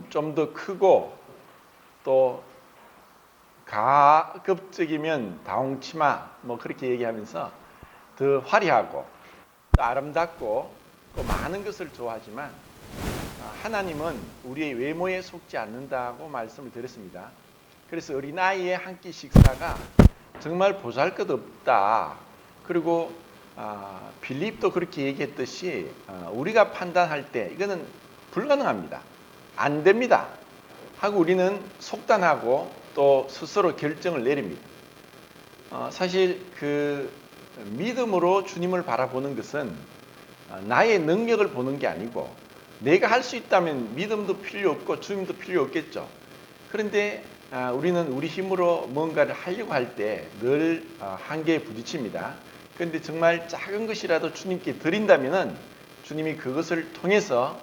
좀 더 크고 또 가급적이면 다홍치마 뭐 그렇게 얘기하면서 더 화려하고 또 아름답고 또 많은 것을 좋아하지만 하나님은 우리의 외모에 속지 않는다고 말씀을 드렸습니다. 그래서 어린아이의 한 끼 식사가 정말 보잘것없다. 그리고 빌립도 그렇게 얘기했듯이 우리가 판단할 때 이거는 불가능합니다. 안 됩니다. 하고 우리는 속단하고 또 스스로 결정을 내립니다. 사실 그 믿음으로 주님을 바라보는 것은 나의 능력을 보는 게 아니고 내가 할 수 있다면 믿음도 필요 없고 주님도 필요 없겠죠. 그런데 우리는 우리 힘으로 뭔가를 하려고 할 때 늘 한계에 부딪힙니다. 그런데 정말 작은 것이라도 주님께 드린다면 주님이 그것을 통해서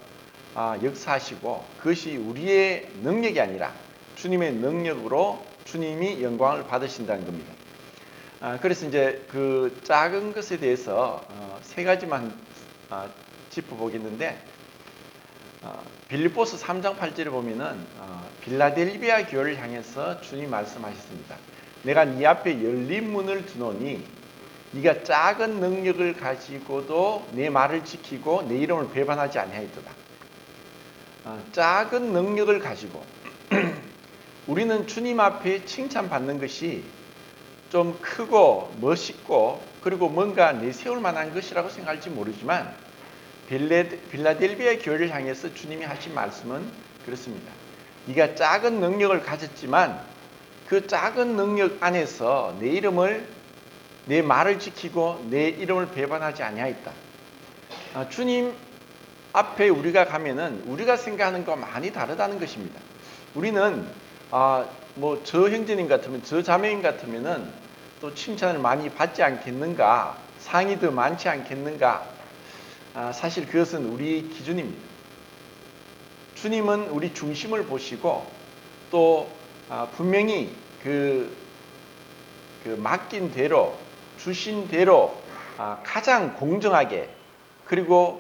역사하시고 그것이 우리의 능력이 아니라 주님의 능력으로 주님이 영광을 받으신다는 겁니다. 그래서 이제 그 작은 것에 대해서 세 가지만 짚어보겠는데 빌립보서 3장 8절에 보면은 빌라델비아 교회를 향해서 주님 말씀하셨습니다. 내가 네 앞에 열린 문을 두노니 네가 작은 능력을 가지고도 내 말을 지키고 내 이름을 배반하지 아니하였도다. 작은 능력을 가지고 우리는 주님 앞에 칭찬받는 것이 좀 크고 멋있고 그리고 뭔가 내세울 만한 것이라고 생각할지 모르지만 빌라델비아 교회를 향해서 주님이 하신 말씀은 그렇습니다. 네가 작은 능력을 가졌지만 그 작은 능력 안에서 내 말을 지키고 내 이름을 배반하지 아니하였다. 주님 앞에 우리가 가면은 우리가 생각하는 것과 많이 다르다는 것입니다. 우리는 뭐 저 형제님 같으면 저 자매님 같으면은 또 칭찬을 많이 받지 않겠는가, 상이 더 많지 않겠는가. 사실 그것은 우리 기준입니다. 주님은 우리 중심을 보시고 또 분명히 그 맡긴 대로 주신 대로 가장 공정하게 그리고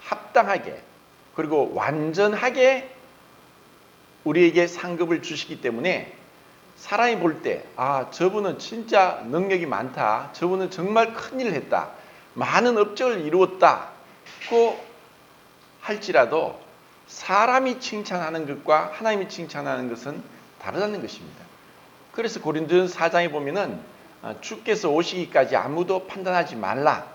합당하게 그리고 완전하게 우리에게 상급을 주시기 때문에 사람이 볼 때 저분은 진짜 능력이 많다. 저분은 정말 큰일을 했다. 많은 업적을 이루었다고 할지라도 사람이 칭찬하는 것과 하나님이 칭찬하는 것은 다르다는 것입니다. 그래서 고린도전서 4장에 보면은 주께서 오시기까지 아무도 판단하지 말라.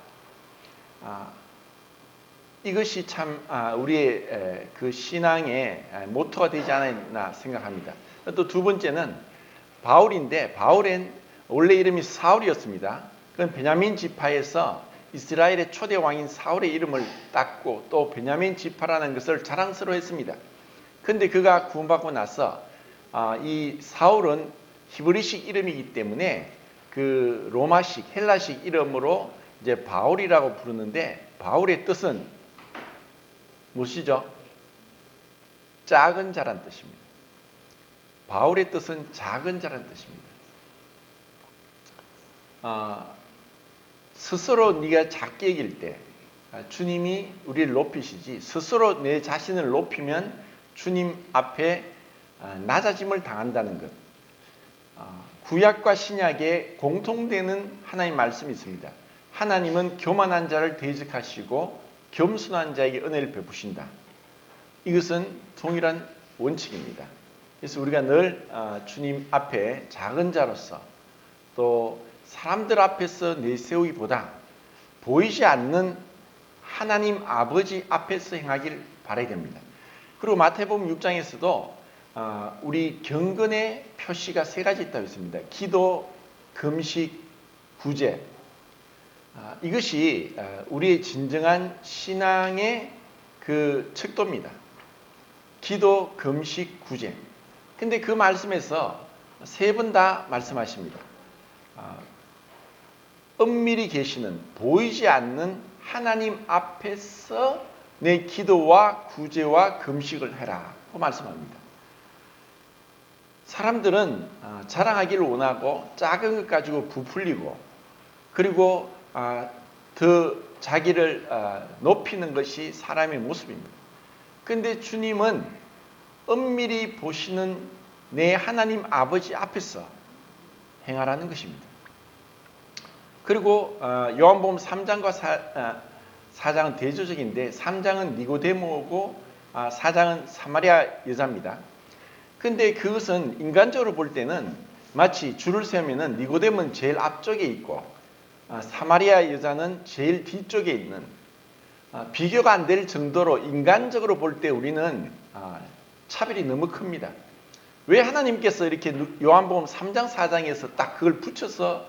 이것이 참 우리의 그 신앙의 모토가 되지 않았나 생각합니다. 또 두 번째는 바울인데 바울은 원래 이름이 사울이었습니다. 그건 베냐민 지파에서 이스라엘의 초대 왕인 사울의 이름을 땄고 또 베냐민 지파라는 것을 자랑스러워했습니다. 그런데 그가 구원받고 나서 이 사울은 히브리식 이름이기 때문에 그 로마식 헬라식 이름으로 이제 바울이라고 부르는데 바울의 뜻은 무엇이죠? 작은 자란 뜻입니다. 바울의 뜻은 작은 자란 뜻입니다. 스스로 네가 작게 여길 때 주님이 우리를 높이시지 스스로 내 자신을 높이면 주님 앞에 낮아짐을 당한다는 것. 구약과 신약에 공통되는 하나님 말씀이 있습니다. 하나님은 교만한 자를 대적하시고 겸손한 자에게 은혜를 베푸신다. 이것은 동일한 원칙입니다. 그래서 우리가 늘 주님 앞에 작은 자로서 또 사람들 앞에서 내세우기보다 보이지 않는 하나님 아버지 앞에서 행하길 바라야 됩니다. 그리고 마태복음 6장에서도 우리 경건의 표시가 세 가지 있다고 했습니다. 기도, 금식, 구제. 이것이 우리의 진정한 신앙의 그 척도입니다. 기도, 금식, 구제. 근데 그 말씀에서 세 번 다 말씀하십니다. 은밀히 계시는 보이지 않는 하나님 앞에서 내 기도와 구제와 금식을 해라 고 말씀합니다. 사람들은 자랑하기를 원하고 작은 것 가지고 부풀리고 그리고 더 자기를 높이는 것이 사람의 모습입니다. 그런데 주님은 엄밀히 보시는 내 하나님 아버지 앞에서 행하라는 것입니다. 그리고 요한복음 3장과 4장은 대조적인데 3장은 니고데모고 4장은 사마리아 여자입니다. 근데 그것은 인간적으로 볼 때는 마치 줄을 세우면은 니고데모는 제일 앞쪽에 있고 사마리아 여자는 제일 뒤쪽에 있는 비교가 안 될 정도로 인간적으로 볼 때 우리는 차별이 너무 큽니다. 왜 하나님께서 이렇게 요한복음 3장 4장에서 딱 그걸 붙여서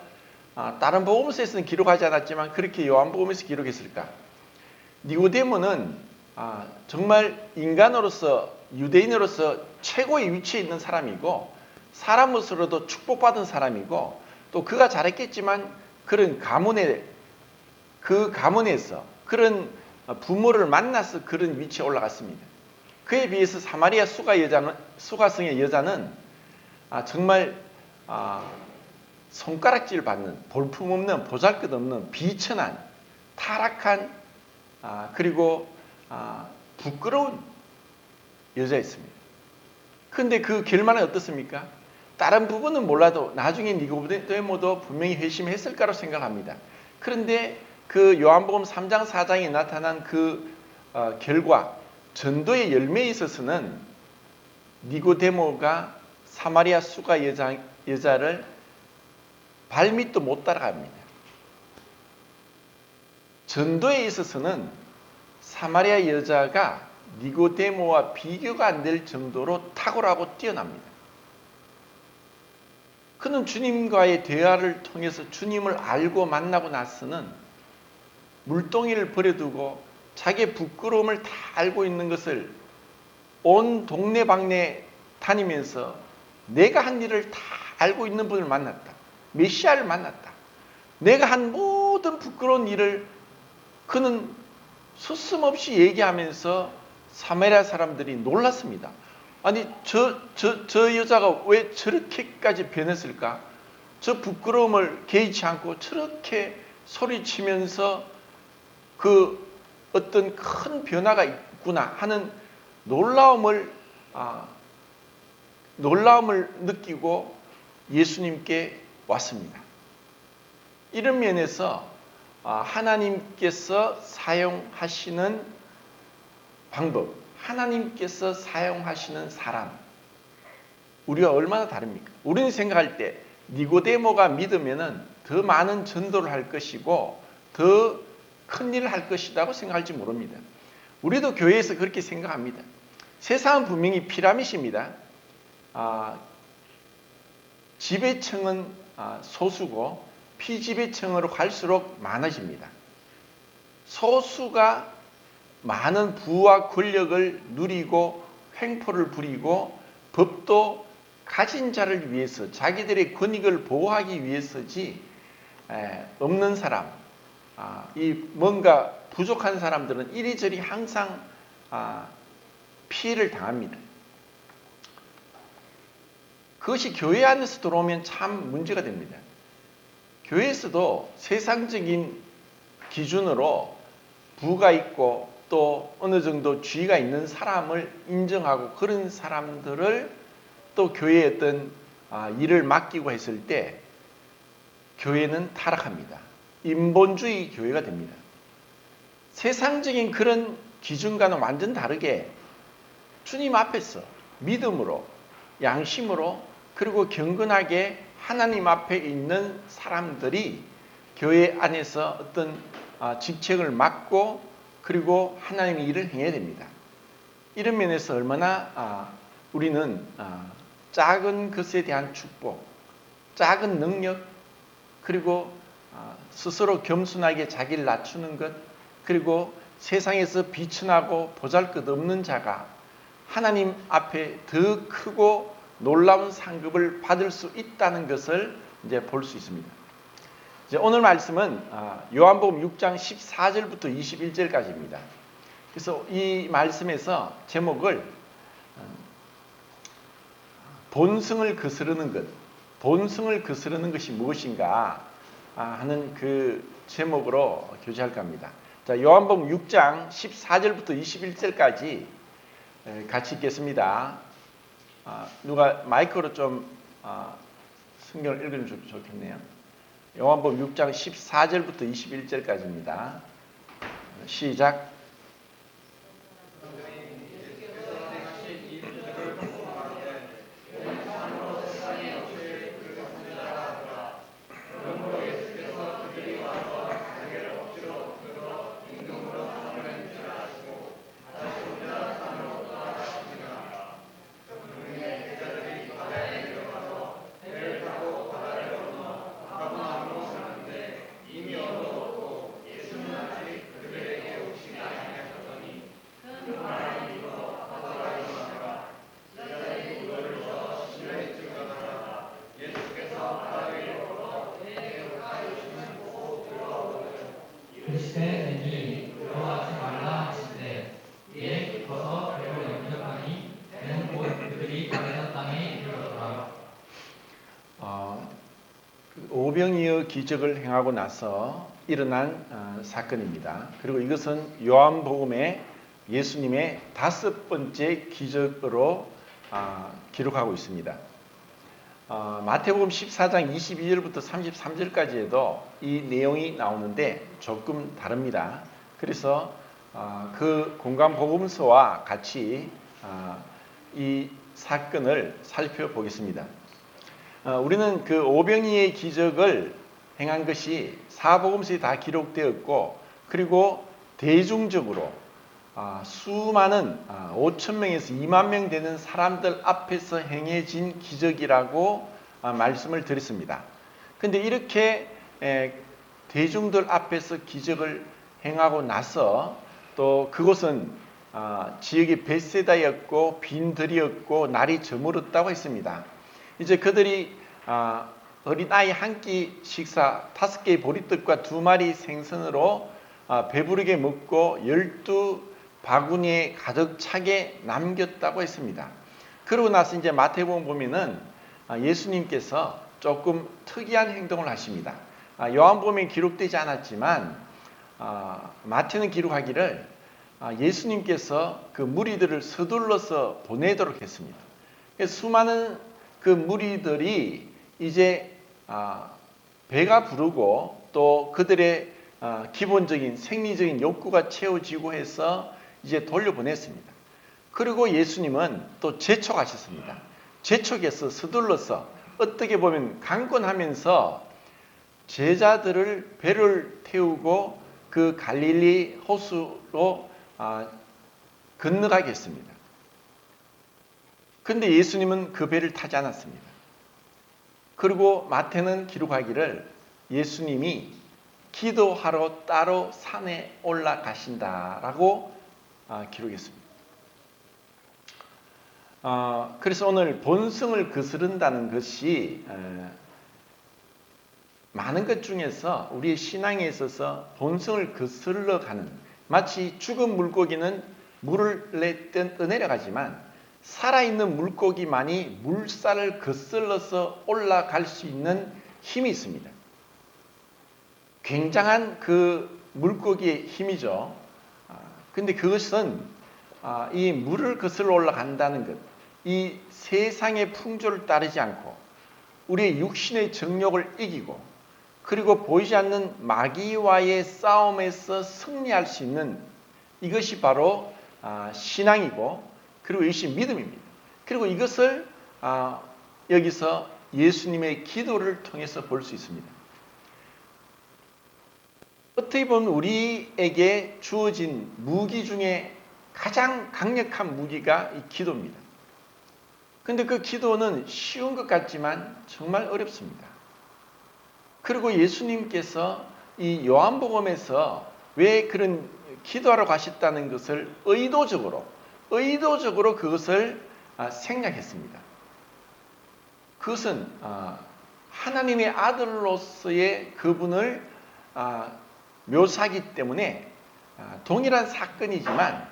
다른 복음서에서는 기록하지 않았지만 그렇게 요한복음에서 기록했을까? 니고데모는 정말 인간으로서 유대인으로서 최고의 위치에 있는 사람이고 사람으로서도 축복받은 사람이고 또 그가 잘했겠지만 그런 그 가문에서 그런 부모를 만나서 그런 위치에 올라갔습니다. 그에 비해서 사마리아 수가성의 여자는 정말 손가락질 받는 볼품없는 보잘것없는 비천한 타락한 그리고 부끄러운 여자였습니다. 그런데 그 결말은 어떻습니까? 다른 부분은 몰라도 나중에 니고데모도 분명히 회심했을 거라고 생각합니다. 그런데 그 요한복음 3장 4장에 나타난 그 결과 전도의 열매에 있어서는 니고데모가 사마리아 수가 여자를 발밑도 못 따라갑니다. 전도에 있어서는 사마리아 여자가 니고데모와 비교가 안 될 정도로 탁월하고 뛰어납니다. 그는 주님과의 대화를 통해서 주님을 알고 만나고 나서는 물동이를 버려두고 자기의 부끄러움을 다 알고 있는 것을 온 동네방네 다니면서 내가 한 일을 다 알고 있는 분을 만났다. 메시아를 만났다. 내가 한 모든 부끄러운 일을 그는 서슴없이 얘기하면서 사마리아 사람들이 놀랐습니다. 아니 저 여자가 왜 저렇게까지 변했을까? 저 부끄러움을 개의치 않고 저렇게 소리치면서 그 어떤 큰 변화가 있구나 하는 놀라움을 느끼고 예수님께 왔습니다. 이런 면에서 하나님께서 사용하시는 방법, 하나님께서 사용하시는 사람, 우리가 얼마나 다릅니까? 우리는 생각할 때 니고데모가 믿으면은 더 많은 전도를 할 것이고 더 큰 일을 할 것이라고 생각할지 모릅니다. 우리도 교회에서 그렇게 생각합니다. 세상은 분명히 피라밋입니다. 지배층은 소수고 피지배층으로 갈수록 많아집니다. 소수가 많은 부와 권력을 누리고 횡포를 부리고 법도 가진 자를 위해서 자기들의 권익을 보호하기 위해서지 없는 사람, 이 뭔가 부족한 사람들은 이리저리 항상 피해를 당합니다. 그것이 교회 안에서 들어오면 참 문제가 됩니다. 교회에서도 세상적인 기준으로 부가 있고 또 어느 정도 지위가 있는 사람을 인정하고 그런 사람들을 또 교회에 어떤 일을 맡기고 했을 때 교회는 타락합니다. 인본주의 교회가 됩니다. 세상적인 그런 기준과는 완전 다르게 주님 앞에서 믿음으로 양심으로 그리고 경건하게 하나님 앞에 있는 사람들이 교회 안에서 어떤 직책을 맡고 그리고 하나님의 일을 행해야 됩니다. 이런 면에서 얼마나 우리는 작은 것에 대한 축복, 작은 능력, 그리고 스스로 겸손하게 자기를 낮추는 것, 그리고 세상에서 비천하고 보잘것없는 자가 하나님 앞에 더 크고 놀라운 상급을 받을 수 있다는 것을 이제 볼 수 있습니다. 이제 오늘 말씀은 요한복음 6장 14절부터 21절까지입니다. 그래서 이 말씀에서 제목을 본성을 거스르는 것, 본성을 거스르는 것이 무엇인가 하는 그 제목으로 교제할까 합니다. 자, 요한복음 6장 14절부터 21절까지 같이 읽겠습니다. 누가 마이크로 좀 성경을 읽어주면 좋겠네요. 요한복음 6장 14절부터 21절까지입니다. 시작. 오병이어 기적을 행하고 나서 일어난 사건입니다. 그리고 이것은 요한복음의 예수님의 5번째 기적으로 기록하고 있습니다. 마태복음 14장 22절부터 33절까지에도 이 내용이 나오는데 조금 다릅니다. 그래서 그 공간복음서와 같이 이 사건을 살펴보겠습니다. 우리는 그 오병이의 기적을 행한 것이 사복음서에 다 기록되었고, 그리고 대중적으로 수많은 5,000명에서 2만 명 되는 사람들 앞에서 행해진 기적이라고 말씀을 드렸습니다. 그런데 이렇게 대중들 앞에서 기적을 행하고 나서 또 그곳은 지역이 벳세다였고 빈들이었고 날이 저물었다고 했습니다. 이제 그들이 어린아이 한 끼 식사 5개의 보리떡과 2마리 생선으로 배부르게 먹고 12바구니에 가득 차게 남겼다고 했습니다. 그러고 나서 이제 마태복음 보면은 예수님께서 조금 특이한 행동을 하십니다. 요한복음에 기록되지 않았지만 마태는 기록하기를 예수님께서 그 무리들을 서둘러서 보내도록 했습니다. 수많은 그 무리들이 이제 배가 부르고 또 그들의 기본적인 생리적인 욕구가 채워지고 해서 이제 돌려보냈습니다. 그리고 예수님은 또 재촉하셨습니다. 재촉해서 서둘러서 어떻게 보면 강권하면서 제자들을 배를 태우고 그 갈릴리 호수로 건너가게 했습니다. 그런데 예수님은 그 배를 타지 않았습니다. 그리고 마태는 기록하기를 예수님이 기도하러 따로 산에 올라가신다라고 기록했습니다. 그래서 오늘 본성을 거스른다는 것이 많은 것 중에서 우리의 신앙에 있어서 본성을 거슬러가는, 마치 죽은 물고기는 물을 떠내려가지만 살아있는 물고기만이 물살을 거슬러서 올라갈 수 있는 힘이 있습니다. 굉장한 그 물고기의 힘이죠. 근데 그것은 이 물을 거슬러 올라간다는 것, 이 세상의 풍조를 따르지 않고 우리의 육신의 정욕을 이기고 그리고 보이지 않는 마귀와의 싸움에서 승리할 수 있는, 이것이 바로 신앙이고, 그리고 이것이 믿음입니다. 그리고 이것을 여기서 예수님의 기도를 통해서 볼 수 있습니다. 어떻게 보면 우리에게 주어진 무기 중에 가장 강력한 무기가 이 기도입니다. 그런데 그 기도는 쉬운 것 같지만 정말 어렵습니다. 그리고 예수님께서 이 요한복음에서 왜 그런 기도하러 가셨다는 것을 의도적으로 그것을 생략했습니다. 그것은 하나님의 아들로서의 그분을 묘사하기 때문에 동일한 사건이지만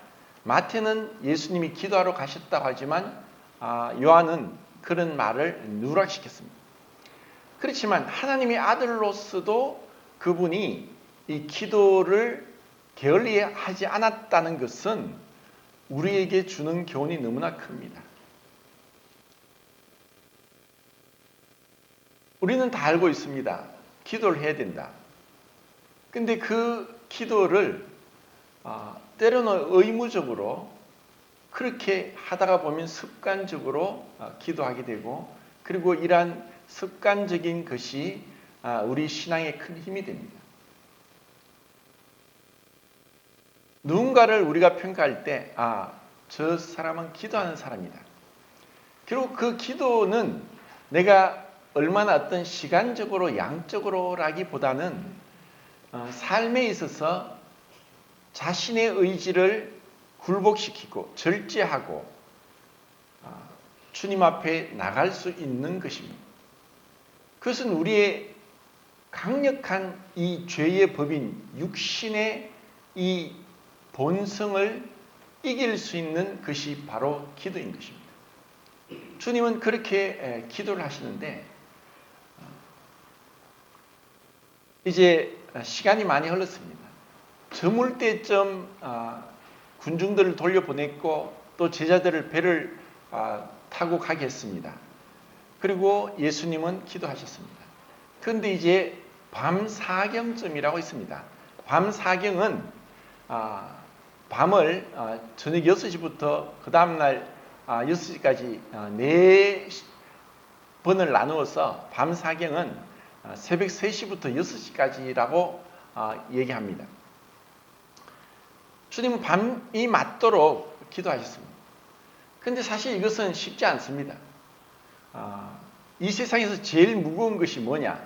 마태는 예수님이 기도하러 가셨다고 하지만 요한은 그런 말을 누락시켰습니다. 그렇지만 하나님의 아들로서도 그분이 이 기도를 게을리하지 않았다는 것은 우리에게 주는 교훈이 너무나 큽니다. 우리는 다 알고 있습니다. 기도를 해야 된다. 근데 그 기도를 때로는 의무적으로 그렇게 하다가 보면 습관적으로 기도하게 되고, 그리고 이러한 습관적인 것이 우리 신앙에 큰 힘이 됩니다. 누군가를 우리가 평가할 때 저 사람은 기도하는 사람이다. 그리고 그 기도는 내가 얼마나 어떤 시간적으로 양적으로라기보다는 삶에 있어서 자신의 의지를 굴복시키고 절제하고 주님 앞에 나갈 수 있는 것입니다. 그것은 우리의 강력한 이 죄의 법인 육신의 이 본성을 이길 수 있는 것이 바로 기도인 것입니다. 주님은 그렇게 기도를 하시는데, 이제 시간이 많이 흘렀습니다. 저물 때쯤 군중들을 돌려보냈고 또 제자들을 배를 타고 가게 했습니다. 그리고 예수님은 기도하셨습니다. 그런데 이제 밤 사경쯤이라고 있습니다. 밤 사경은 밤을 저녁 6시부터 그 다음날 6시까지 4번을 나누어서 밤 사경은 새벽 3시부터 6시까지라고 얘기합니다. 주님은 밤이 맞도록 기도하셨습니다. 그런데 사실 이것은 쉽지 않습니다. 이 세상에서 제일 무거운 것이 뭐냐?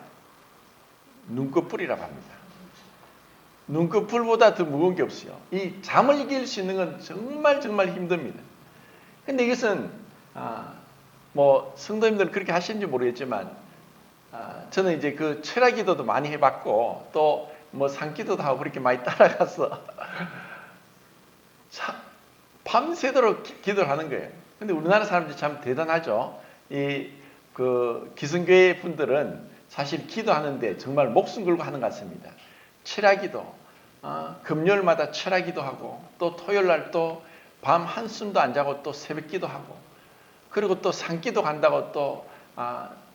눈꺼풀이라고 합니다. 눈꺼풀보다 더 무거운 게 없어요. 이 잠을 이길 수 있는 건 정말 힘듭니다. 근데 이것은 성도님들은 그렇게 하시는지 모르겠지만 저는 이제 그 철야 기도도 많이 해봤고 또 산기도도 하고 그렇게 많이 따라가서 밤새도록 기도를 하는 거예요. 근데 우리나라 사람들이 참 대단하죠. 그 기성교회 분들은 사실 기도하는데 정말 목숨 걸고 하는 것 같습니다. 철야기도, 금요일마다 철야기도 하고 또 토요일날 또 밤 한숨도 안 자고 또 새벽기도 하고, 그리고 또 산기도 간다고 또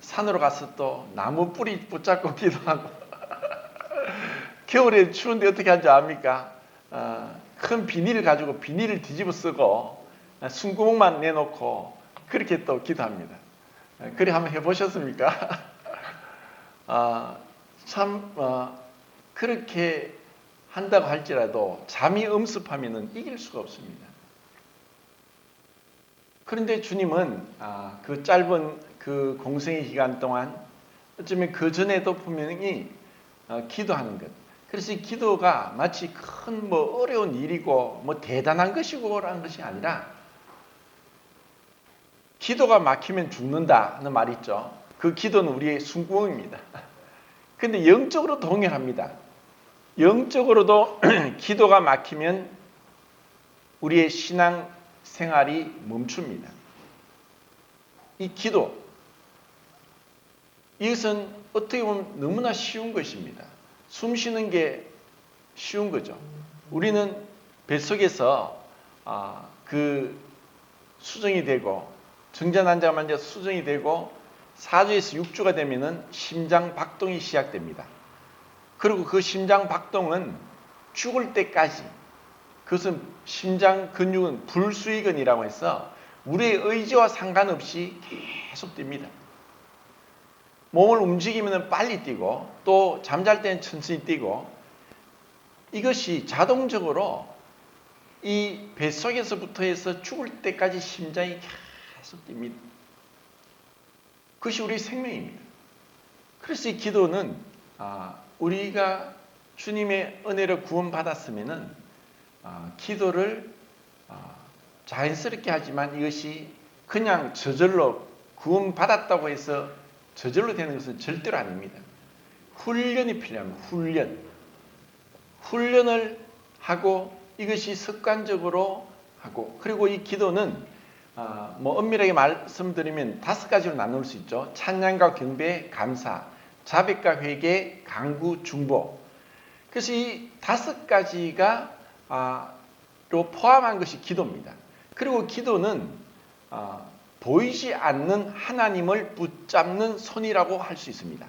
산으로 가서 또 나무 뿌리 붙잡고 기도하고 겨울에 추운데 어떻게 하는지 압니까? 큰 비닐을 가지고 비닐을 뒤집어 쓰고 숨구멍만 내놓고 그렇게 또 기도합니다. 그래 한번 해보셨습니까? 그렇게 한다고 할지라도 잠이 엄습하면 이길 수가 없습니다. 그런데 주님은 그 짧은 그 공생의 기간 동안 어쩌면 그 전에도 분명히 기도하는 것. 그래서 이 기도가 마치 큰 어려운 일이고 대단한 것이고라는 것이 아니라, 기도가 막히면 죽는다 하는 말이 있죠. 그 기도는 우리의 숨구멍입니다. 근데 영적으로 동일합니다. 영적으로도 기도가 막히면 우리의 신앙 생활이 멈춥니다. 이 기도, 이것은 어떻게 보면 너무나 쉬운 것입니다. 숨 쉬는 게 쉬운 거죠. 우리는 뱃속에서 그 수정이 되고 정자난자가 만져 수정이 되고 4주에서 6주가 되면은 심장 박동이 시작됩니다. 그리고 그 심장 박동은 죽을 때까지, 그것은 심장 근육은 불수의근이라고 해서 우리의 의지와 상관없이 계속 뜁니다. 몸을 움직이면 빨리 뛰고 또 잠잘 때는 천천히 뛰고, 이것이 자동적으로 이 뱃속에서부터 해서 죽을 때까지 심장이 계속 뜁니다. 그것이 우리 생명입니다. 그래서 이 기도는 우리가 주님의 은혜로 구원받았으면은 기도를 자연스럽게 하지만, 이것이 그냥 저절로 구원받았다고 해서 저절로 되는 것은 절대로 아닙니다. 훈련이 필요합니다. 훈련을 하고 이것이 습관적으로 하고, 그리고 이 기도는 엄밀하게 말씀드리면 5가지로 나눌 수 있죠. 찬양과 경배, 감사, 자백과 회개, 간구, 중보. 그래서 이 5가지가 로 포함한 것이 기도입니다. 그리고 기도는 보이지 않는 하나님을 붙잡는 손이라고 할 수 있습니다.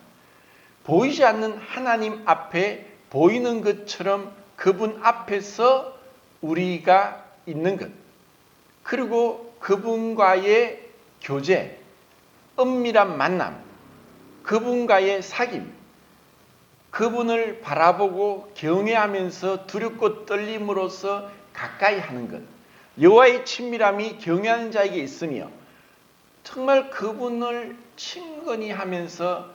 보이지 않는 하나님 앞에 보이는 것처럼 그분 앞에서 우리가 있는 것, 그리고 그분과의 교제, 은밀한 만남, 그분과의 사귐, 그분을 바라보고 경외하면서 두렵고 떨림으로써 가까이 하는 것, 여호와의 친밀함이 경외하는 자에게 있으며 정말 그분을 친근히 하면서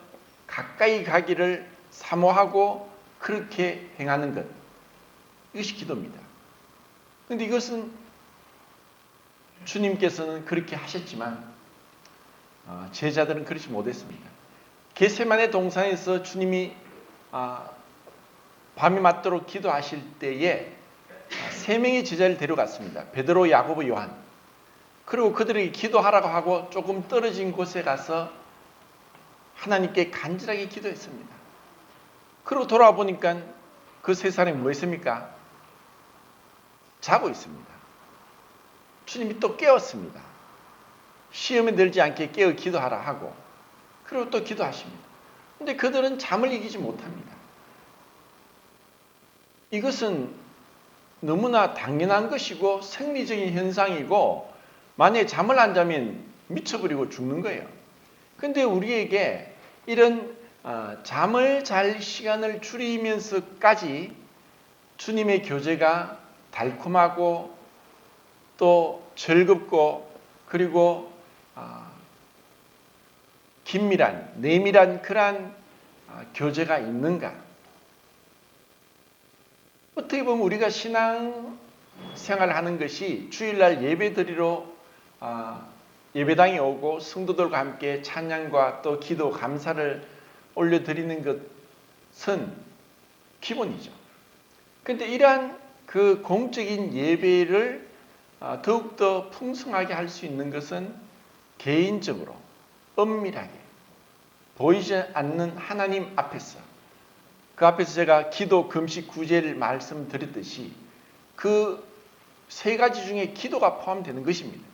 가까이 가기를 사모하고 그렇게 행하는 것, 이것이 기도입니다. 그런데 이것은 주님께서는 그렇게 하셨지만 제자들은 그렇지 못했습니다. 겟세마네 동산에서 주님이 밤이 맞도록 기도하실 때에 세 명의 제자를 데려갔습니다. 베드로, 야고보, 요한. 그리고 그들에게 기도하라고 하고 조금 떨어진 곳에 가서 하나님께 간절하게 기도했습니다. 그리고 돌아와 보니까 그 세 사람이 뭐 했습니까? 자고 있습니다. 주님이 또 깨웠습니다. 시험에 들지 않게 깨어 기도하라 하고, 그리고 또 기도하십니다. 그런데 그들은 잠을 이기지 못합니다. 이것은 너무나 당연한 것이고 생리적인 현상이고, 만약에 잠을 안 자면 미쳐버리고 죽는 거예요. 그런데 우리에게 이런 잠을 잘 시간을 줄이면서까지 주님의 교제가 달콤하고 또 즐겁고 그리고 긴밀한, 내밀한 그러한 교제가 있는가? 어떻게 보면 우리가 신앙 생활을 하는 것이 주일날 예배 드리러 예배당에 오고 성도들과 함께 찬양과 또 기도, 감사를 올려드리는 것은 기본이죠. 그런데 이러한 그 공적인 예배를 더욱더 풍성하게 할 수 있는 것은 개인적으로 은밀하게 보이지 않는 하나님 앞에서, 그 앞에서 제가 기도, 금식, 구제를 말씀드렸듯이 그 세 가지 중에 기도가 포함되는 것입니다.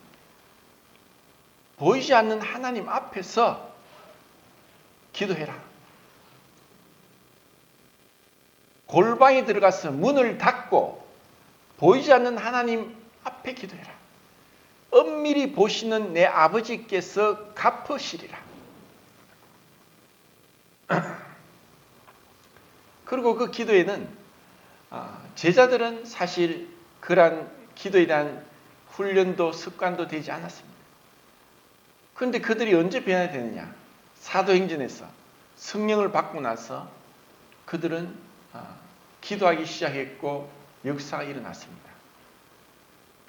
보이지 않는 하나님 앞에서 기도해라. 골방에 들어가서 문을 닫고 보이지 않는 하나님 앞에 기도해라. 은밀히 보시는 내 아버지께서 갚으시리라. 그리고 그 기도에는 제자들은 사실 그러한 기도에 대한 훈련도 습관도 되지 않았습니다. 그런데 그들이 언제 변화가 되느냐? 사도행전에서 성령을 받고 나서 그들은 기도하기 시작했고 역사가 일어났습니다.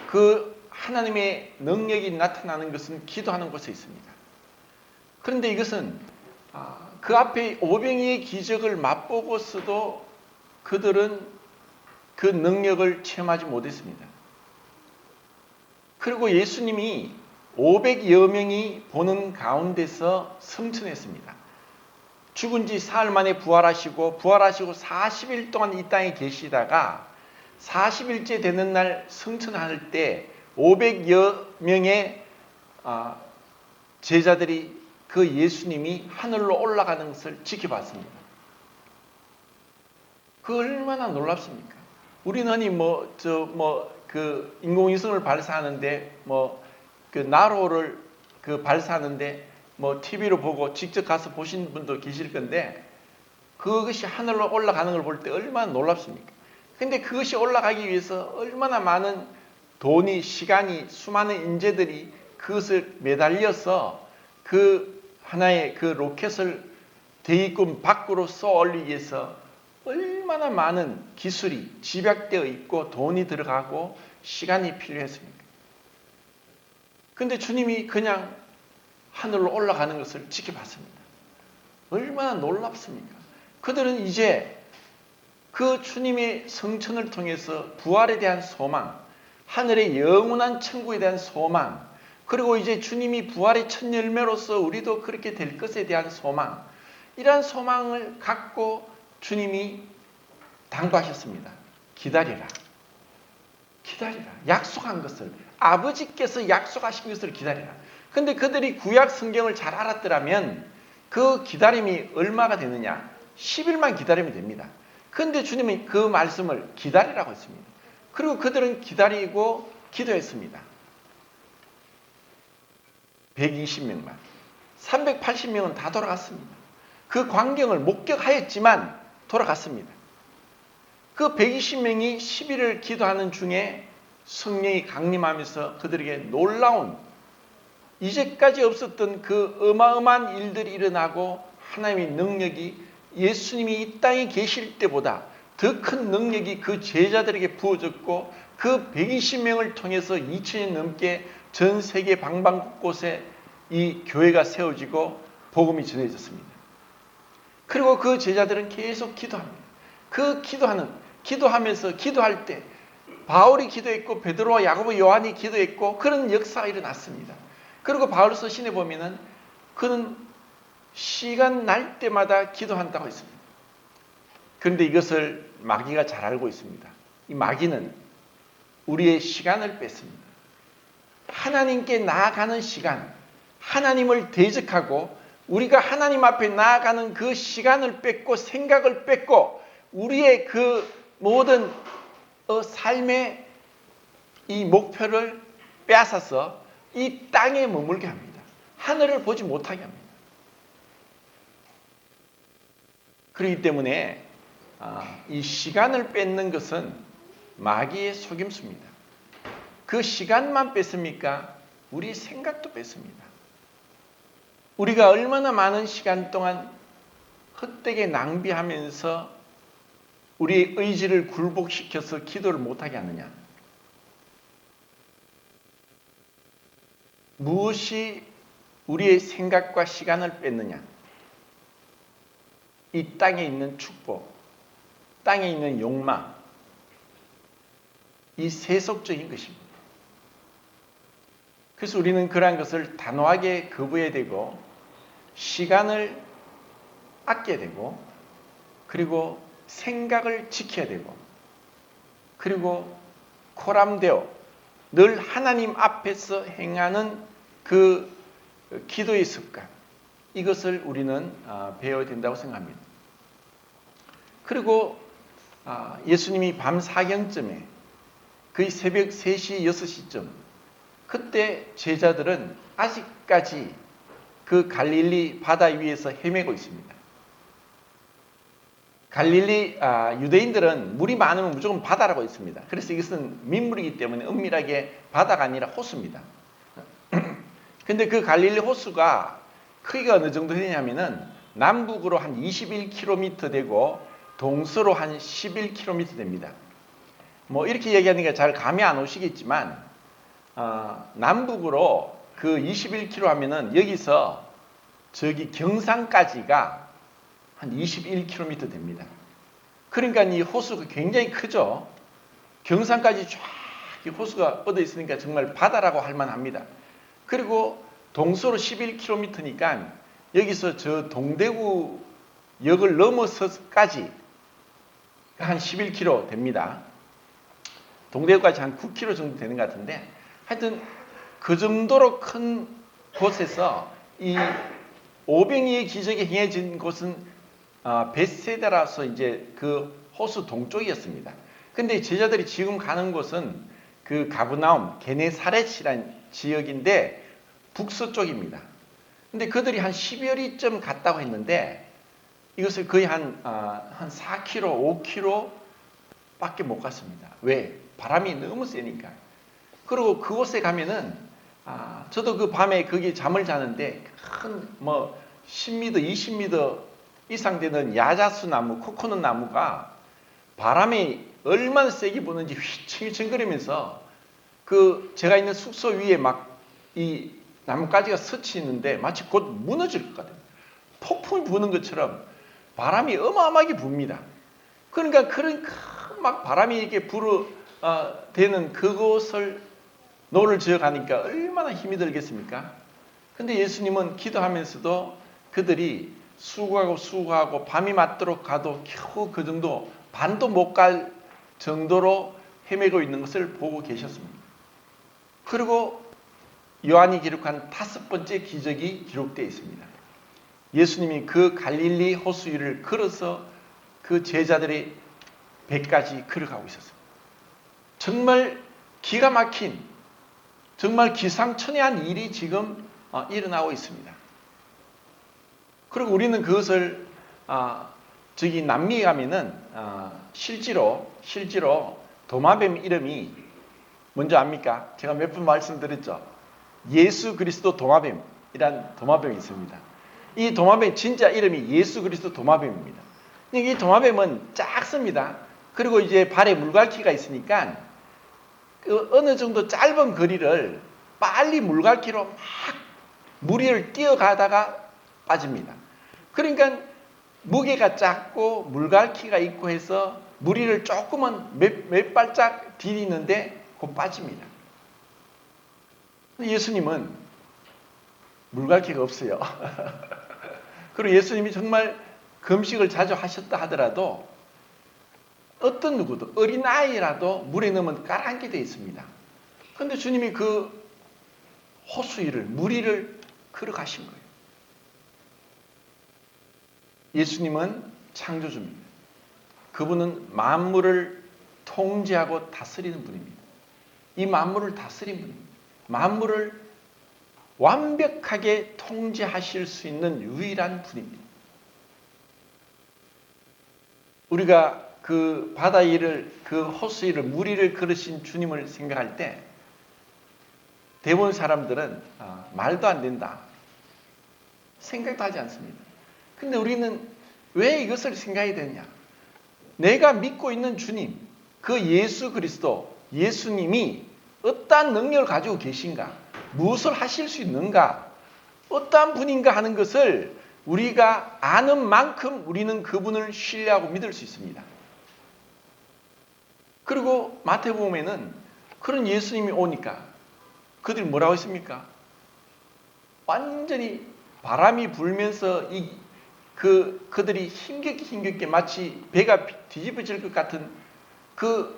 그 하나님의 능력이 나타나는 것은 기도하는 곳에 있습니다. 그런데 이것은 그 앞에 오병이의 기적을 맛보고서도 그들은 그 능력을 체험하지 못했습니다. 그리고 예수님이 500여 명이 보는 가운데서 승천했습니다. 죽은 지 사흘 만에 부활하시고 40일 동안 이 땅에 계시다가 40일째 되는 날 승천할 때 500여 명의 제자들이 그 예수님이 하늘로 올라가는 것을 지켜봤습니다. 그 얼마나 놀랍습니까? 우리는 흔히 그 인공위성을 발사하는데 그 나로를 발사하는데 TV로 보고 직접 가서 보신 분도 계실 건데 그것이 하늘로 올라가는 걸 볼 때 얼마나 놀랍습니까? 근데 그것이 올라가기 위해서 얼마나 많은 돈이, 시간이, 수많은 인재들이 그것을 매달려서 그 하나의 그 로켓을 대기권 밖으로 쏘아 올리기 위해서 얼마나 많은 기술이 집약되어 있고 돈이 들어가고 시간이 필요했습니까? 그런데 주님이 그냥 하늘로 올라가는 것을 지켜봤습니다. 얼마나 놀랍습니까? 그들은 이제 그 주님의 성천을 통해서 부활에 대한 소망, 하늘의 영원한 천국에 대한 소망, 그리고 이제 주님이 부활의 첫 열매로서 우리도 그렇게 될 것에 대한 소망, 이러한 소망을 갖고 주님이 당부하셨습니다. 기다리라. 기다리라. 약속한 것을, 아버지께서 약속하신 것을 기다리라. 근데 그들이 구약 성경을 잘 알았더라면 그 기다림이 얼마가 되느냐? 10일만 기다리면 됩니다. 그런데 주님이 그 말씀을 기다리라고 했습니다. 그리고 그들은 기다리고 기도했습니다. 120명만. 380명은 다 돌아갔습니다. 그 광경을 목격하였지만 돌아갔습니다. 그 120명이 10일을 기도하는 중에 성령이 강림하면서 그들에게 놀라운, 이제까지 없었던 그 어마어마한 일들이 일어나고 하나님의 능력이 예수님이 이 땅에 계실 때보다 더 큰 능력이 그 제자들에게 부어졌고, 그 120명을 통해서 2000년 넘게 전 세계 방방곳곳에 이 교회가 세워지고 복음이 전해졌습니다. 그리고 그 제자들은 계속 기도합니다. 그 기도하면서 기도할 때 바울이 기도했고 베드로와 야고보, 요한이 기도했고 그런 역사가 일어났습니다. 그리고 바울서 신에 보면은 그는 시간 날 때마다 기도한다고 했습니다. 그런데 이것을 마귀가 잘 알고 있습니다. 이 마귀는 우리의 시간을 뺐습니다. 하나님께 나아가는 시간, 하나님을 대적하고 우리가 하나님 앞에 나아가는 그 시간을 뺏고 생각을 뺏고 우리의 그 모든 삶의 이 목표를 빼앗아서 이 땅에 머물게 합니다. 하늘을 보지 못하게 합니다. 그렇기 때문에 이 시간을 뺏는 것은 마귀의 속임수입니다. 그 시간만 뺐습니까? 우리 생각도 뺐습니다. 우리가 얼마나 많은 시간 동안 헛되게 낭비하면서 우리의 의지를 굴복시켜서 기도를 못하게 하느냐? 무엇이 우리의 생각과 시간을 뺐느냐? 이 땅에 있는 축복, 땅에 있는 욕망, 이 세속적인 것입니다. 그래서 우리는 그러한 것을 단호하게 거부해야 되고 시간을 아껴야 되고 그리고 생각을 지켜야 되고 그리고 코람되어 늘 하나님 앞에서 행하는 그 기도의 습관, 이것을 우리는 배워야 된다고 생각합니다. 그리고 예수님이 밤 사경쯤에 거의 새벽 3시, 6시쯤 그때 제자들은 아직까지 그 갈릴리 바다 위에서 헤매고 있습니다. 갈릴리 유대인들은 물이 많으면 무조건 바다라고 했습니다. 그래서 이것은 민물이기 때문에 은밀하게 바다가 아니라 호수입니다. 근데 그 갈릴리 호수가 크기가 어느 정도 되냐면은 남북으로 한 21km 되고 동서로 한 11km 됩니다. 뭐 이렇게 얘기하니까 잘 감이 안 오시겠지만 남북으로 그 21km 하면은 여기서 저기 경산까지가 한 21km 됩니다. 그러니까 이 호수가 굉장히 크죠. 경산까지 쫙 호수가 뻗어 있으니까 정말 바다라고 할 만합니다. 그리고 동서로 11km니까 여기서 저 동대구 역을 넘어서까지 한 11km 됩니다. 동대구까지 한 9km 정도 되는 것 같은데 하여튼 그 정도로 큰 곳에서 이 오병이의 기적이 행해진 곳은 벳세다라서 이제 그 호수 동쪽이었습니다. 근데 제자들이 지금 가는 곳은 그 가브나움, 게네사렛이라는 지역인데 북서쪽입니다. 근데 그들이 한 12월쯤 갔다고 했는데 이것을 거의 한 4km, 5km 밖에 못 갔습니다. 왜? 바람이 너무 세니까. 그리고 그곳에 가면은 저도 그 밤에 거기 잠을 자는데 큰 뭐 10m, 20m 이상 되는 야자수 나무, 코코넛 나무가 바람이 얼마나 세게 부는지 휘청휘청거리면서 그 제가 있는 숙소 위에 막 이 나뭇가지가 스치는데 마치 곧 무너질 것 같아요. 폭풍이 부는 것처럼 바람이 어마어마하게 붑니다. 그러니까 그런 큰 막 바람이 이렇게 되는 그곳을 노를 지어 가니까 얼마나 힘이 들겠습니까? 근데 예수님은 기도하면서도 그들이 수고하고 밤이 맞도록 가도 겨우 그 정도, 반도 못 갈 정도로 헤매고 있는 것을 보고 계셨습니다. 그리고 요한이 기록한 5번째 기적이 기록되어 있습니다. 예수님이 그 갈릴리 호수 위를 걸어서 그 제자들의 배까지 걸어가고 있었습니다. 정말 기가 막힌, 정말 기상천외한 일이 지금 일어나고 있습니다. 그리고 우리는 그것을 저기 남미에 가면은 실제로 도마뱀 이름이 뭔지 압니까? 제가 몇 번 말씀드렸죠. 예수 그리스도 도마뱀이란 도마뱀이 있습니다. 이 도마뱀 진짜 이름이 예수 그리스도 도마뱀입니다. 이 도마뱀은 작습니다. 그리고 이제 발에 물갈퀴가 있으니까 그 어느 정도 짧은 거리를 빨리 물갈퀴로 막 무리를 뛰어가다가 빠집니다. 그러니까 무게가 작고 물갈퀴가 있고 해서 무리를 조금은 몇 발짝 디디는데 곧 빠집니다. 예수님은 물갈퀴가 없어요. 그리고 예수님이 정말 금식을 자주 하셨다 하더라도 어떤 누구도 어린아이라도 물에 넣으면 가라앉게 되어 있습니다. 그런데 주님이 그 호수 위를 물 위를 걸어가신 거예요. 예수님은 창조주입니다. 그분은 만물을 통제하고 다스리는 분입니다. 이 만물을 다스리는 분입니다. 만물을 완벽하게 통제하실 수 있는 유일한 분입니다. 우리가 그 바다 위를, 그 호수 위를, 물 위를 걸으신 주님을 생각할 때 대부분 사람들은 말도 안 된다, 생각도 하지 않습니다. 근데 우리는 왜 이것을 생각해야 되느냐? 내가 믿고 있는 주님, 그 예수 그리스도, 예수님이 어떠한 능력을 가지고 계신가? 무엇을 하실 수 있는가? 어떠한 분인가 하는 것을 우리가 아는 만큼 우리는 그분을 신뢰하고 믿을 수 있습니다. 그리고 마태복음에는 그런 예수님이 오니까 그들이 뭐라고 했습니까? 완전히 바람이 불면서 그들이 힘겹게 마치 배가 뒤집어질 것 같은 그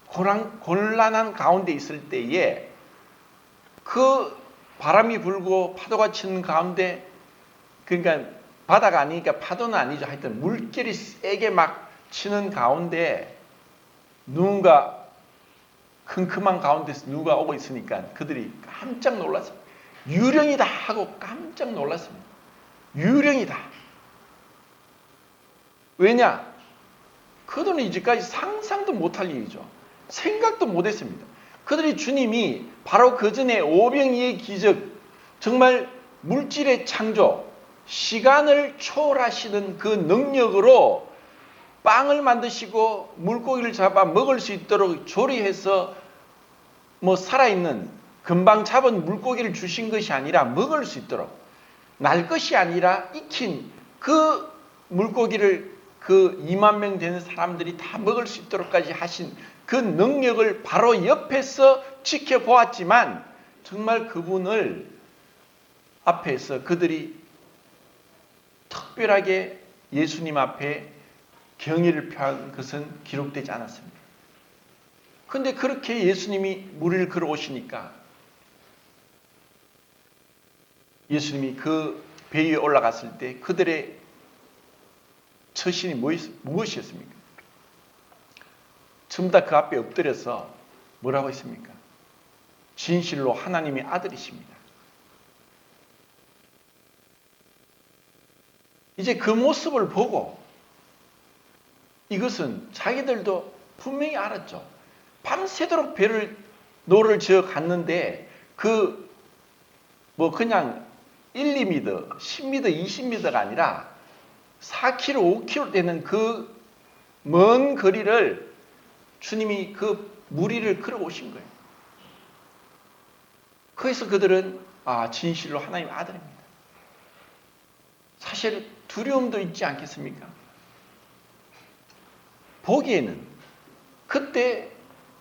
곤란한 가운데 있을 때에 그 바람이 불고 파도가 치는 가운데, 그러니까 바다가 아니니까 파도는 아니죠. 하여튼 물결이 세게 막 치는 가운데 누군가 큼큼한 가운데서 누가 오고 있으니까 그들이 깜짝 놀랐습니다. 유령이다 하고 깜짝 놀랐습니다. 유령이다. 왜냐? 그들은 이제까지 상상도 못할 일이죠. 생각도 못했습니다. 그들이 주님이 바로 그 전에 오병이의 기적, 정말 물질의 창조, 시간을 초월하시는 그 능력으로 빵을 만드시고 물고기를 잡아 먹을 수 있도록 조리해서 살아있는 금방 잡은 물고기를 주신 것이 아니라 먹을 수 있도록, 날 것이 아니라 익힌 그 물고기를 그 2만 명 되는 사람들이 다 먹을 수 있도록까지 하신 그 능력을 바로 옆에서 지켜보았지만 정말 그분을 앞에서 그들이 특별하게 예수님 앞에 경의를 표한 것은 기록되지 않았습니다. 그런데 그렇게 예수님이 물을 걸어오시니까 예수님이 그 배 위에 올라갔을 때 그들의 처신이 무엇이었습니까? 전부 다 그 앞에 엎드려서 뭐라고 했습니까? 진실로 하나님의 아들이십니다. 이제 그 모습을 보고 이것은 자기들도 분명히 알았죠. 밤새도록 노를 지어 갔는데 그냥 1, 2m, 10m, 20m가 아니라 4km, 5km 되는 그 먼 거리를 주님이 그 무리를 걸어오신 거예요. 거기서 그들은 진실로 하나님의 아들입니다. 사실 두려움도 있지 않겠습니까? 보기에는 그때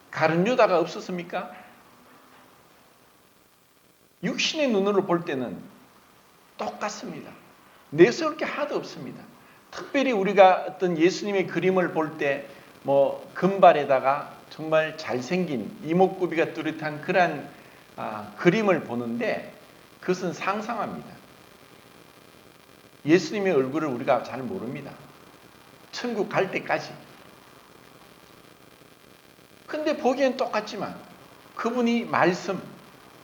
가룟 유다가 없었습니까? 육신의 눈으로 볼 때는 똑같습니다. 내세울 게 하나도 없습니다. 특별히 우리가 어떤 예수님의 그림을 볼 때 금발에다가 정말 잘생긴 이목구비가 뚜렷한 그러한 그림을 보는데 그것은 상상합니다. 예수님의 얼굴을 우리가 잘 모릅니다. 천국 갈 때까지. 근데 보기엔 똑같지만 그분이 말씀,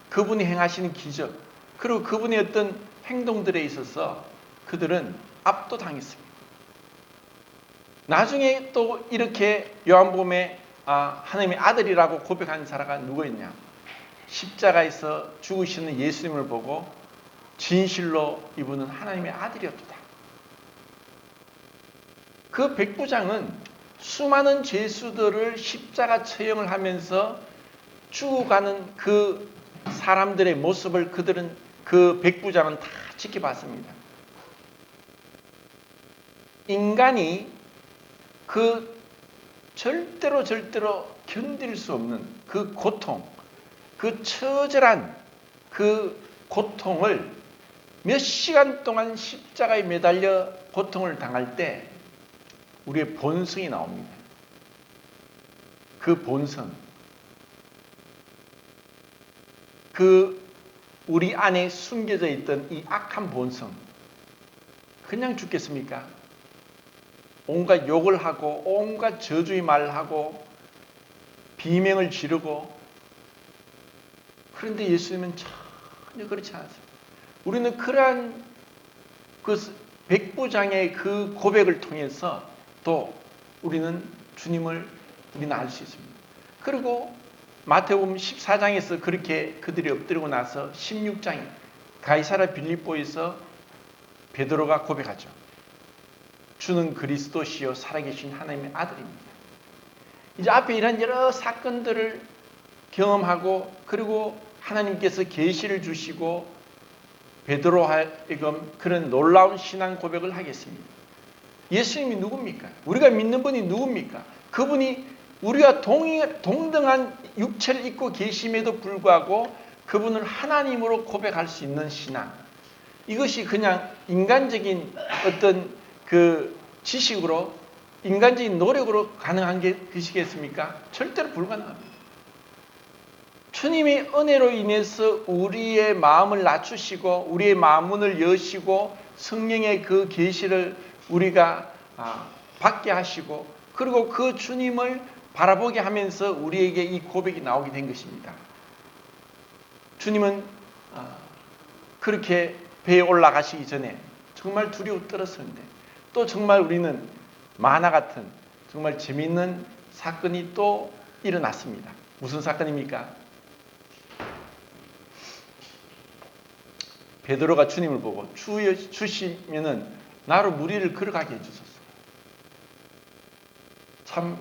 그분이 행하시는 기적, 그리고 그분의 어떤 행동들에 있어서 그들은 압도당했습니다. 나중에 또 이렇게 요한복음에 하나님의 아들이라고 고백한 사람이 누구였냐? 십자가에서 죽으시는 예수님을 보고 진실로 이분은 하나님의 아들이었다. 그 백부장은 수많은 죄수들을 십자가 처형을 하면서 죽어가는 그 사람들의 모습을 그들은 그 백부장은 다 지켜봤습니다. 인간이 그 절대로 견딜 수 없는 그 고통, 그 처절한 그 고통을 몇 시간 동안 십자가에 매달려 고통을 당할 때 우리의 본성이 나옵니다. 그 본성, 그 우리 안에 숨겨져 있던 이 악한 본성, 그냥 죽겠습니까? 온갖 욕을 하고 온갖 저주의 말을 하고 비명을 지르고, 그런데 예수님은 전혀 그렇지 않았습니다. 우리는 그러한 그 백부장의 그 고백을 통해서 또 우리는 주님을 알 수 있습니다. 그리고 마태복음 14장에서 그렇게 그들이 엎드리고 나서 16장 가이사랴 빌립보에서 베드로가 고백하죠. 주는 그리스도시요 살아계신 하나님의 아들입니다. 이제 앞에 이런 여러 사건들을 경험하고, 그리고 하나님께서 계시를 주시고 베드로 하여금 그런 놀라운 신앙 고백을 하겠습니다. 예수님이 누굽니까? 우리가 믿는 분이 누굽니까? 그분이 우리가 동등한 육체를 입고 계심에도 불구하고 그분을 하나님으로 고백할 수 있는 신앙. 이것이 그냥 인간적인 어떤 그 지식으로, 인간적인 노력으로 가능한 것이겠습니까? 절대로 불가능합니다. 주님의 은혜로 인해서 우리의 마음을 낮추시고 우리의 마음문을 여시고 성령의 그 계시를 우리가 받게 하시고, 그리고 그 주님을 바라보게 하면서 우리에게 이 고백이 나오게 된 것입니다. 주님은 그렇게 배에 올라가시기 전에 정말 두려워 떨었었는데, 또 정말 우리는 만화 같은 정말 재미있는 사건이 또 일어났습니다. 무슨 사건입니까? 베드로가 주님을 보고 주시면은 나로 무리를 걸어가게 해주소서. 참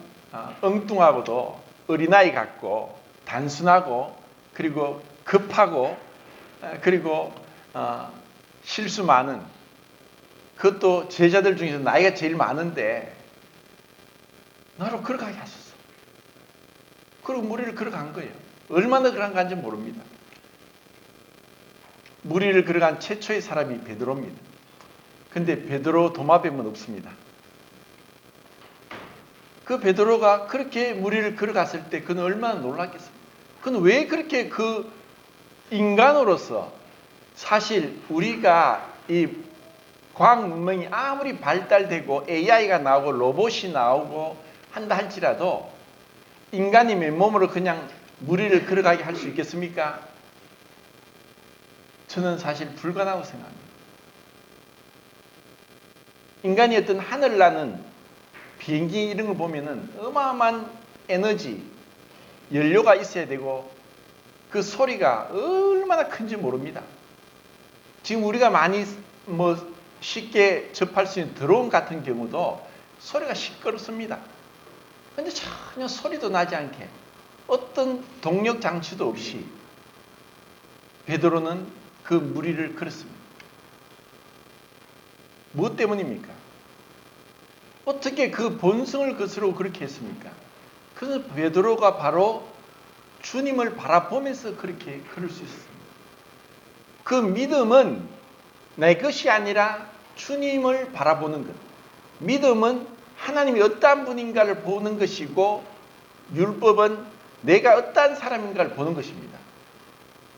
엉뚱하고도 어린아이 같고 단순하고 그리고 급하고 그리고 실수 많은, 그것도 제자들 중에서 나이가 제일 많은데 나로 걸어가게 하소서. 그리고 무리를 걸어간 거예요. 얼마나 걸어간지 모릅니다. 무리를 걸어간 최초의 사람이 베드로입니다. 근데 베드로 도마뱀은 없습니다. 그 베드로가 그렇게 무리를 걸어갔을 때 그는 얼마나 놀랐겠습니까? 그는 왜 그렇게 그 인간으로서, 사실 우리가 이 과학 문명이 아무리 발달되고 AI가 나오고 로봇이 나오고 한다 할지라도 인간이 맨몸으로 그냥 무리를 걸어가게 할 수 있겠습니까? 저는 사실 불가능하다고 생각합니다. 인간이 어떤 하늘 나는 비행기 이런 걸 보면은 어마어마한 에너지, 연료가 있어야 되고 그 소리가 얼마나 큰지 모릅니다. 지금 우리가 많이 쉽게 접할 수 있는 드론 같은 경우도 소리가 시끄럽습니다. 그런데 전혀 소리도 나지 않게 어떤 동력 장치도 없이 베드로는 그 무리를 걸었습니다. 무엇 때문입니까? 어떻게 그 본성을 거스르고 그렇게 했습니까? 그래서 베드로가 바로 주님을 바라보면서 그렇게 걸을 수 있습니다. 그 믿음은 내 것이 아니라 주님을 바라보는 것. 믿음은 하나님이 어떠한 분인가를 보는 것이고, 율법은 내가 어떠한 사람인가를 보는 것입니다.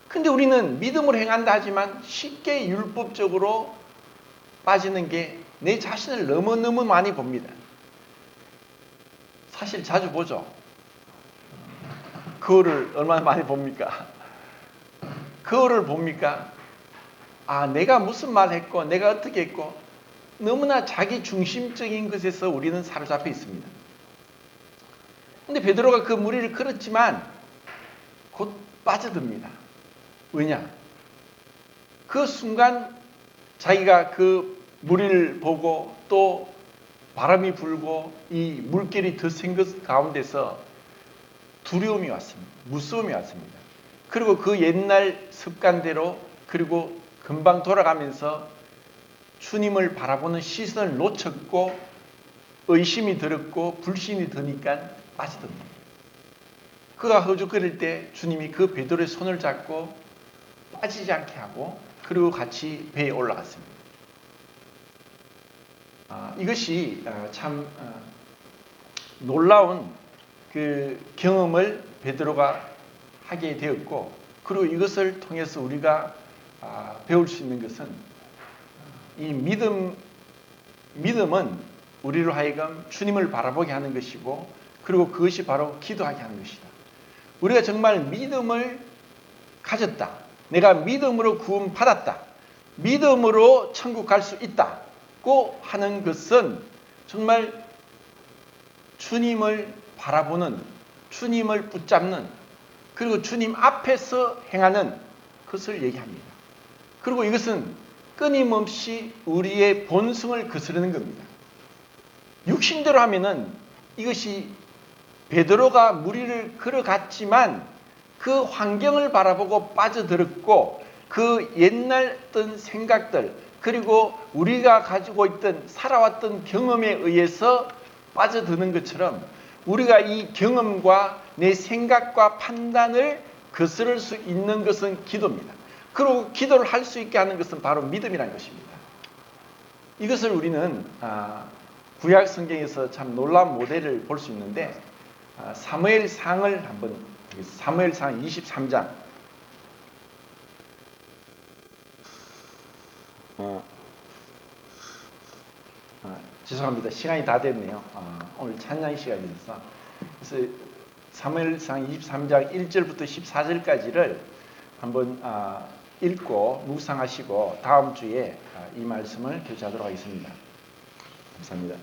근데 우리는 믿음으로 행한다 하지만 쉽게 율법적으로 빠지는 게 내 자신을 너무너무 많이 봅니다. 사실 자주 보죠. 거울을 얼마나 많이 봅니까? 거울을 봅니까? 아, 내가 무슨 말 했고, 내가 어떻게 했고, 너무나 자기 중심적인 것에서 우리는 사로잡혀 있습니다. 근데 베드로가 그 무리를 걸었지만 곧 빠져듭니다. 왜냐? 그 순간 자기가 그 무리를 보고 또 바람이 불고 이 물결이 더 센 것 가운데서 두려움이 왔습니다. 무서움이 왔습니다. 그리고 그 옛날 습관대로 그리고 금방 돌아가면서 주님을 바라보는 시선을 놓쳤고 의심이 들었고 불신이 드니까 빠져듭니다. 그가 허죽거릴 때 주님이 그 베드로의 손을 잡고 빠지지 않게 하고 그리고 같이 배에 올라갔습니다. 이것이 참 놀라운 그 경험을 베드로가 하게 되었고 그리고 이것을 통해서 우리가 배울 수 있는 것은 이 믿음은 우리로 하여금 주님을 바라보게 하는 것이고 그리고 그것이 바로 기도하게 하는 것이다. 우리가 정말 믿음을 가졌다. 내가 믿음으로 구원 받았다. 믿음으로 천국 갈 수 있다고 하는 것은 정말 주님을 바라보는, 주님을 붙잡는, 그리고 주님 앞에서 행하는 것을 얘기합니다. 그리고 이것은 끊임없이 우리의 본성을 거스르는 겁니다. 육신대로 하면은 이것이 베드로가 무리를 걸어갔지만 그 환경을 바라보고 빠져들었고 그 옛날 어떤 생각들 그리고 우리가 가지고 있던 살아왔던 경험에 의해서 빠져드는 것처럼 우리가 이 경험과 내 생각과 판단을 거스를 수 있는 것은 기도입니다. 그리고 기도를 할 수 있게 하는 것은 바로 믿음이라는 것입니다. 이것을 우리는 구약 성경에서 참 놀라운 모델을 볼 수 있는데 사무엘상을 한번 사무엘상 23장 죄송합니다. 시간이 다 됐네요. 오늘 찬양 시간이라서 그래서 사무엘상 23장 1절부터 14절까지를 한번 읽고 묵상하시고 다음 주에 이 말씀을 교체하도록 하겠습니다. 감사합니다.